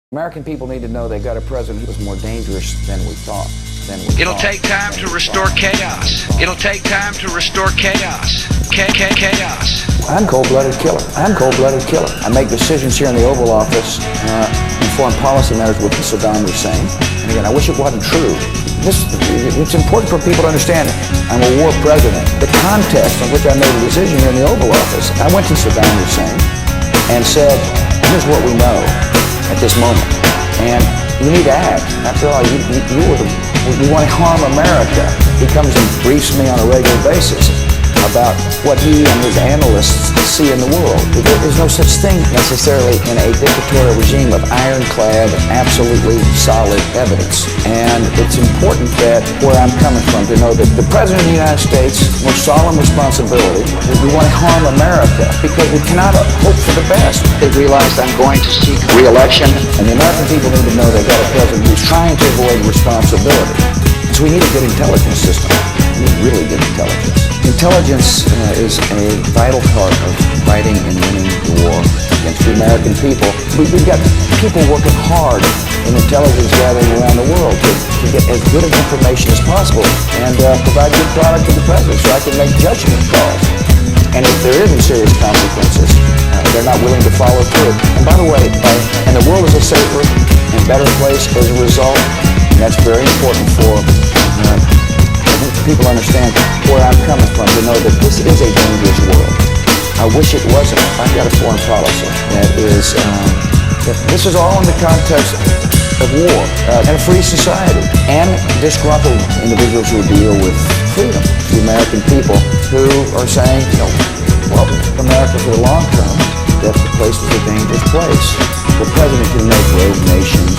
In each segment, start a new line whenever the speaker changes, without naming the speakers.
American people need to know they got a president who was more dangerous than we thought.
It'll take time to restore chaos. It'll take time to restore chaos. Chaos.
I'm cold-blooded killer. I'm cold-blooded killer. I make decisions here in the Oval Office in foreign policy matters with Saddam Hussein. And again, I wish it wasn't true. It's important for people to understand I'm a war president. The context in which I made a decision here in the Oval Office, I went to Saddam Hussein and said, here's what we know at this moment. And you need to act. After all, you want to harm America. He comes and briefs me on a regular basis about what he and his analysts see in the world. There is no such thing necessarily in a dictatorial regime of ironclad, absolutely solid evidence. And it's important that where I'm coming from to know that the President of the United States, most solemn responsibility, we want to harm America because we cannot hope for the best.
They realized I'm going to seek re-election.
And the American people need to know they've got a president who's trying to avoid responsibility. So we need a good intelligence system. We need really good intelligence. Intelligence is a vital part of fighting and winning the war against the American people. We've got people working hard in intelligence gathering around the world to get as good of information as possible and provide good product to the president so I can make judgment calls. And if there isn't serious consequences, they're not willing to follow through. And by the way, and the world is a safer and better place as a result. And that's very important for people understand where I'm coming from to know that this is a dangerous world. I wish it wasn't. I've got a foreign policy that is, this is all in the context of war and a free society and disgruntled individuals who deal with freedom. The American people who are saying, well, America for the long term, that's the place is a dangerous place. The president can make rogue nations.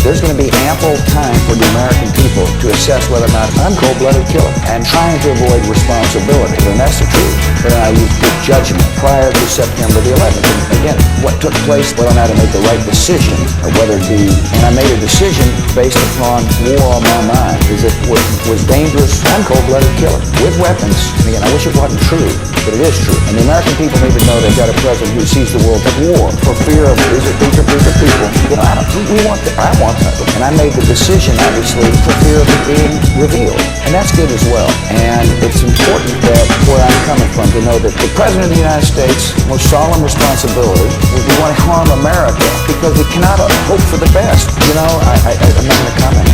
There's going to be ample time for the American people to assess whether or not I'm a cold-blooded killer and trying to avoid responsibility. And that's the truth. But I use good judgment prior to September the 11th. And again, what took place, whether or not to make the right decision, or whether it be, and I made a decision based upon war on my mind, is it was dangerous. I'm a cold-blooded killer with weapons. And again, I wish it wasn't true, but it is true. And the American people need to know they've got a president who sees the world at war for fear of, is it bigger people? I want that. And I made the decision, obviously, for fear of it being revealed. And that's good as well. And it's important that where I'm coming from to know that the President of the United States, most solemn responsibility, we want to harm America because we cannot hope for the best. I'm not going to comment.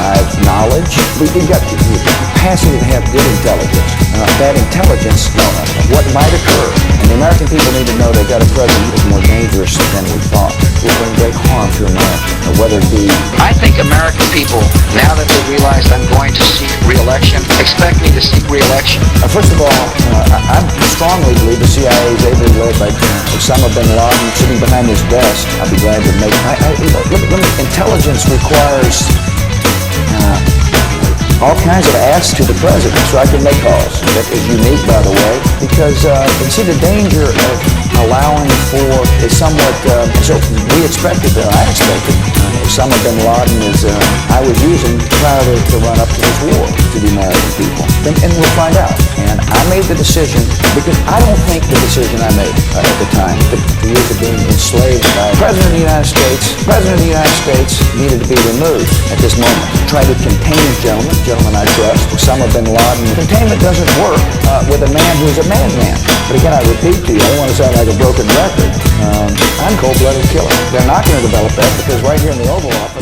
I have knowledge. We've got the capacity to have good intelligence. That intelligence, what might occur. And the American people need to know they've got a president who's more dangerous than we thought. Will bring great harm to America, whether it be...
I think American people, now that they realize I'm going to seek re-election, expect me to seek re-election.
First of all, I strongly believe the CIA is ably led by Osama bin Laden sitting behind his desk. I'll be glad to make... Intelligence requires all kinds of asks to the president so I can make calls. That is unique, by the way, because you see the danger of allowing for is somewhat, so we expected, I expected, Osama bin Laden I was using prior to run up to this war to the American people. And we'll find out. And I made the decision, because I don't think the decision I made at the time, the years of being enslaved by the President of the United States needed to be removed at this moment. Try to contain gentlemen I trust. Osama bin Laden. Containment doesn't work with a man who's a madman. But again, I repeat to you, I don't want to sound like a broken record. I'm a cold-blooded killer. They're not going to develop that because right here in the Oval Office,